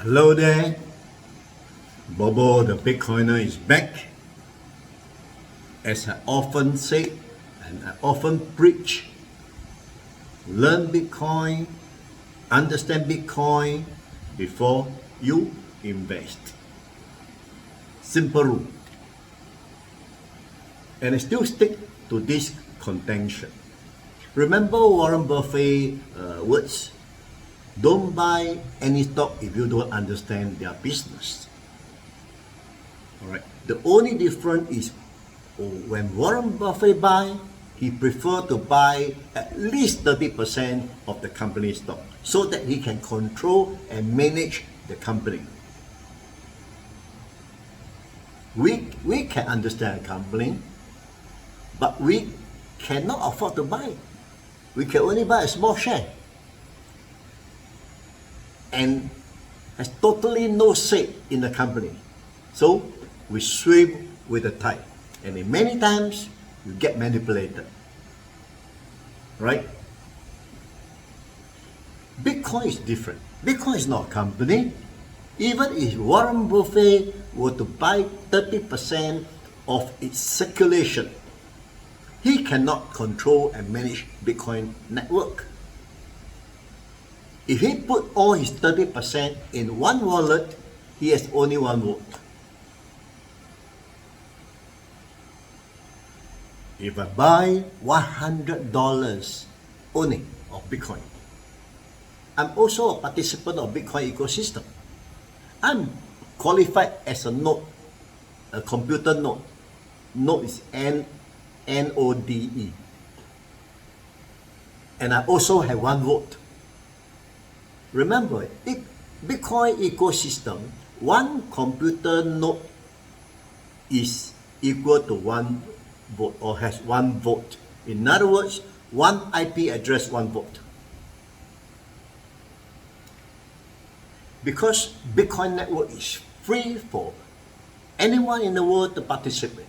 Hello there, BoBo the Bitcoiner is back. As I often say and I often preach, learn Bitcoin, understand Bitcoin before you invest. Simple rule. And I still stick to this contention. Remember Warren Buffett's words? Don't buy any stock if you don't understand their business. Alright. The only difference is when Warren Buffett buy, he prefer to buy at least 30% of the company stock so that he can control and manage the company. We can understand a company, but we cannot afford to buy. We can only buy a small share and has totally no say in the company. So we swim with the tide, and in many times you get manipulated, right? Bitcoin is different. Bitcoin is not a company. Even if Warren Buffett were to buy 30% of its circulation, he cannot control and manage Bitcoin network. If he put all his 30% in one wallet, he has only one vote. If I buy $100 only of Bitcoin, I'm also a participant of Bitcoin ecosystem. I'm qualified as a node, a computer node. Node is N-O-D-E. And I also have one vote. Remember, Bitcoin ecosystem, one computer node is equal to one vote or has one vote. In other words, one IP address, one vote. Because Bitcoin network is free for anyone in the world to participate.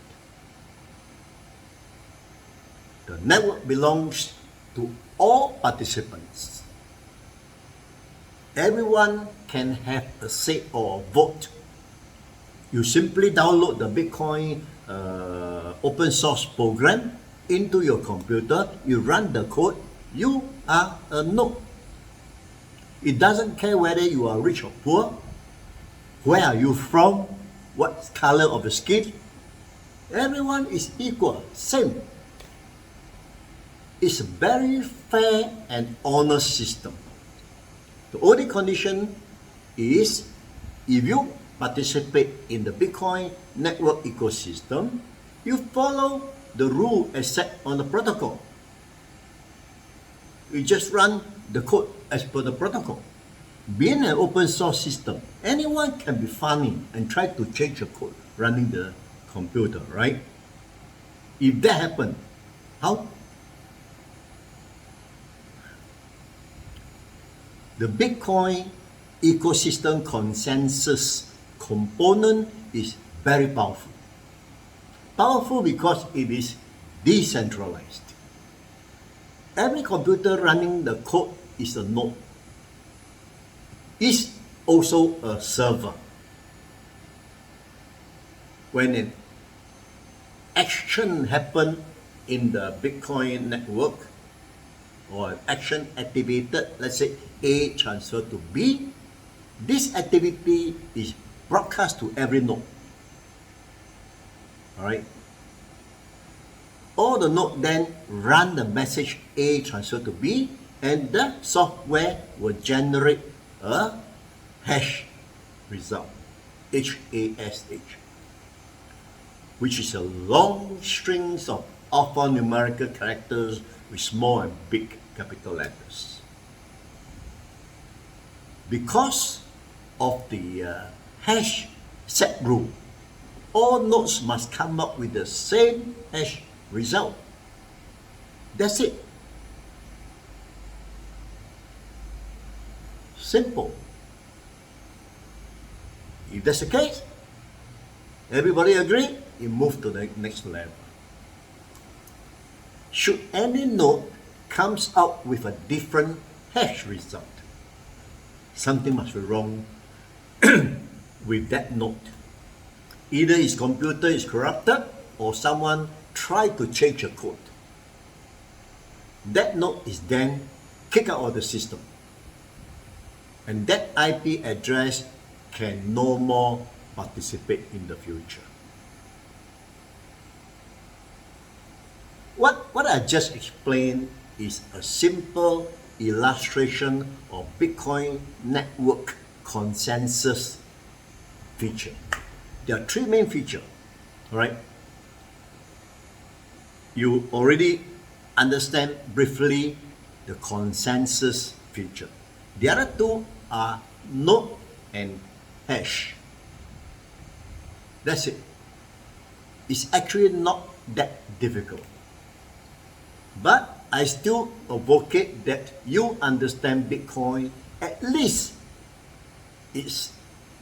The network belongs to all participants. Everyone can have a say or a vote. You simply download the Bitcoin open source program into your computer, you run the code, you are a node. It doesn't care whether you are rich or poor, where are you from, what color of your skin. Everyone is equal, same. It's a very fair and honest system. The only condition is if you participate in the Bitcoin network ecosystem, you follow the rule as set on the protocol. You just run the code as per the protocol. Being an open source system, anyone can be funny and try to change the code running the computer, right? If that happens, how? The Bitcoin ecosystem consensus component is very powerful. Powerful because it is decentralized. Every computer running the code is a node. Is also a server. When an action happens in the Bitcoin network, or an action activated, let's say A transfer to B, this activity is broadcast to every node. Alright? All the node then run the message A transfer to B, and the software will generate a hash result, HASH, which is a long strings of alphanumerical characters with small and big capital letters. Because of the hash set rule, all nodes must come up with the same hash result. That's it. Simple. If that's the case, everybody agree, you move to the next level. Should any node comes out with a different hash result, something must be wrong with that note. Either his computer is corrupted or someone tried to change the code. That node is then kicked out of the system. And that IP address can no more participate in the future. What I just explained is a simple illustration of Bitcoin network consensus feature. There are three main features, right? You already understand briefly the consensus feature. The other two are node and hash. That's it. It's actually not that difficult. But I still advocate that you understand Bitcoin, at least its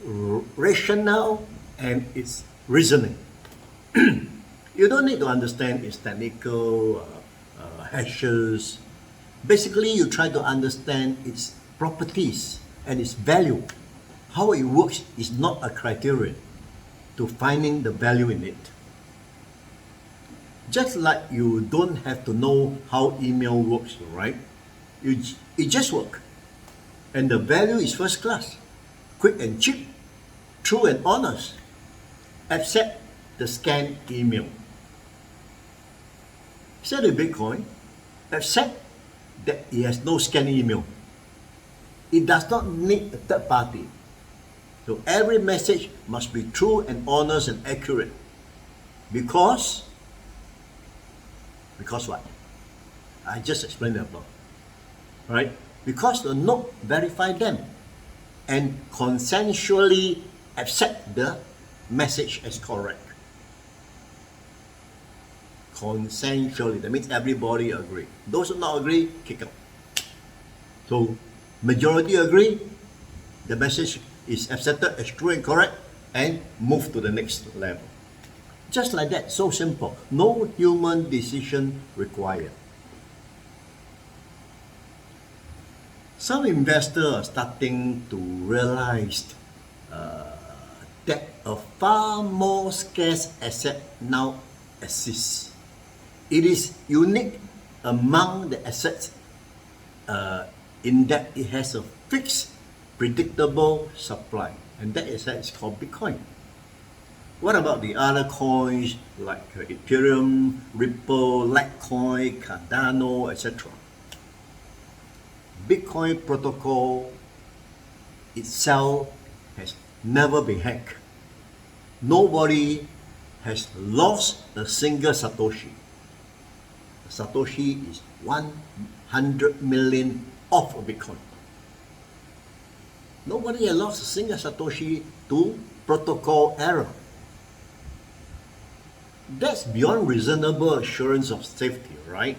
rationale and its reasoning. You don't need to understand its technical hashes. Basically, you try to understand its properties and its value. How it works is not a criterion to finding the value in it. Just like you don't have to know how email works, right? It just works. And the value is first class, quick and cheap, true and honest, except the scanned email. Sell the Bitcoin, except that it has no scanned email. It does not need a third party. So every message must be true and honest and accurate. Because what? I just explained that above. Right? Because the node verify them and consensually accept the message as correct. Consensually, that means everybody agree. Those who not agree, kick out. So majority agree, the message is accepted as true and correct, and move to the next level. Just like that, so simple. No human decision required. Some investors are starting to realize that a far more scarce asset now exists. It is unique among the assets in that it has a fixed, predictable supply, and that asset is called Bitcoin. What about the other coins like Ethereum, Ripple, Litecoin, Cardano, etc.? Bitcoin protocol itself has never been hacked. Nobody has lost a single Satoshi. A Satoshi is 100 million of a Bitcoin. Nobody has lost a single Satoshi to protocol error. That's beyond reasonable assurance of safety, right?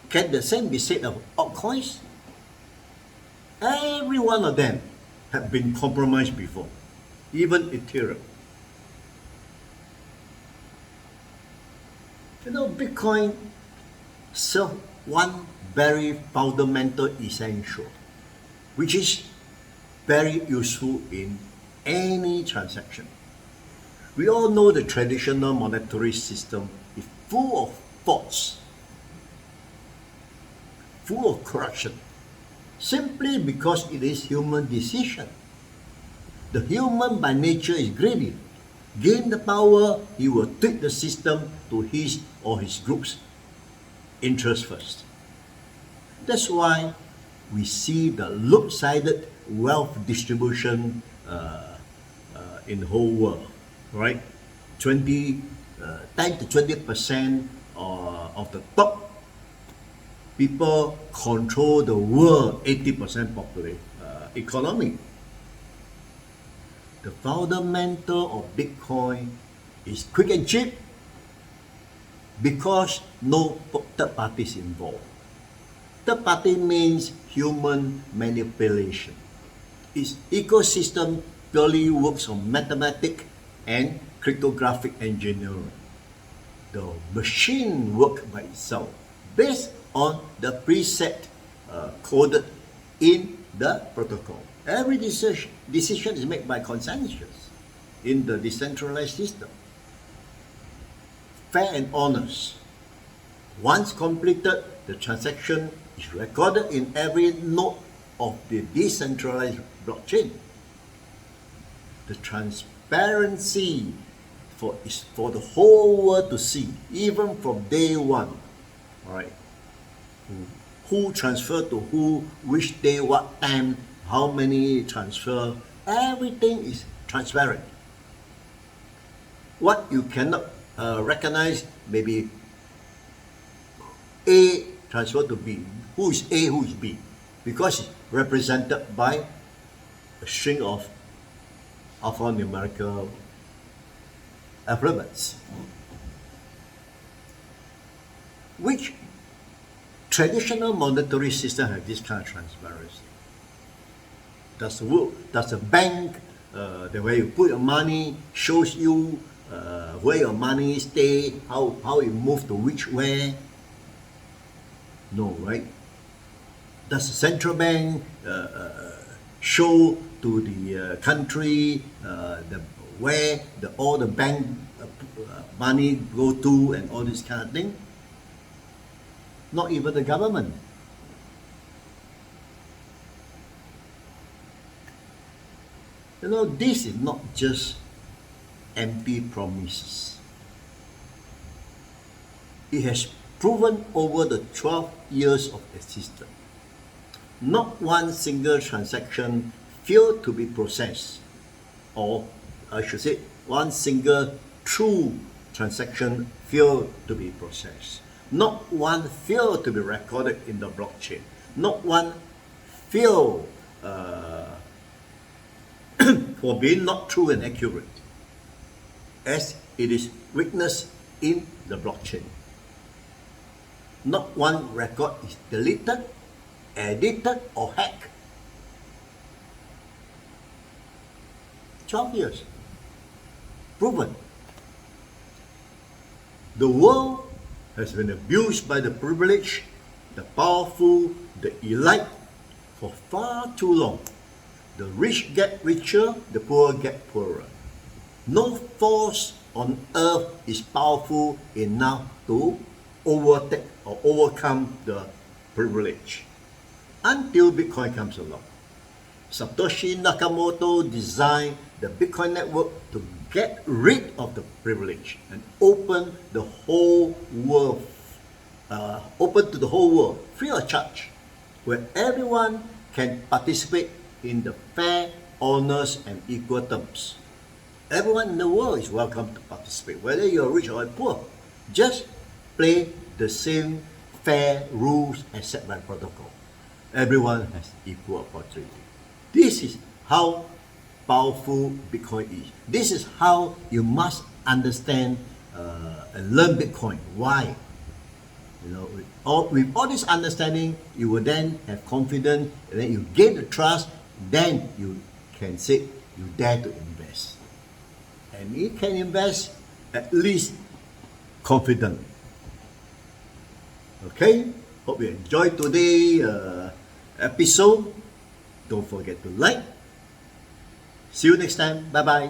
Can the same be said of altcoins? Every one of them have been compromised before, even Ethereum. You know, Bitcoin serves one very fundamental essential, which is very useful in any transaction. We all know the traditional monetary system is full of faults, full of corruption, simply because it is human decision. The human by nature is greedy. Gain the power, he will tweak the system to his or his group's interest first. That's why we see the lopsided wealth distribution in the whole world. Right, 10 to 20% of the top people control the world 80% economy. The fundamental of Bitcoin is quick and cheap because no third parties involved. Third party means human manipulation. Its ecosystem purely works on mathematics and cryptographic engineering. The machine works by itself based on the preset coded in the protocol. Every decision is made by consensus in the decentralized system. Fair and honest. Once completed, the transaction is recorded in every node of the decentralized blockchain. The transparency is for the whole world to see, even from day one. All right. Who transferred to who, which day, what time, how many transfer, everything is transparent. What you cannot recognize, maybe A transfer to B. Who is A, who is B? Because it's represented by a string of alphanumerical alphabets. Which traditional monetary system have this kind of transparency? Does the bank, the way you put your money, shows you where your money stay, how it move to which where? No, right? Does the central bank show to the country where all the bank money go to and all this kind of thing? Not even the government. You know, this is not just empty promises. It has proven over the 12 years of existence. Not one single transaction failed to be processed, or I should say, one single true transaction failed to be processed. Not one failed to be recorded in the blockchain. Not one failed for being not true and accurate, as it is witnessed in the blockchain. Not one record is deleted, edited, or hacked. 12 years. Proven. The world has been abused by the privileged, the powerful, the elite for far too long. The rich get richer, the poor get poorer. No force on earth is powerful enough to overtake or overcome the privilege until Bitcoin comes along. Satoshi Nakamoto designed the Bitcoin network to get rid of the privilege and open the whole world, open to the whole world, free of charge, where everyone can participate in the fair, honest, and equal terms. Everyone in the world is welcome to participate, whether you're rich or poor. Just play the same fair rules as set by protocol. Everyone has equal opportunity. This is how powerful Bitcoin is. This is how you must understand and learn Bitcoin. Why? You know, with all this understanding, you will then have confidence, and then you gain the trust. Then you can say you dare to invest, and you can invest at least confident. Okay, hope you enjoyed today's episode. Don't forget to like. See you next time. Bye bye.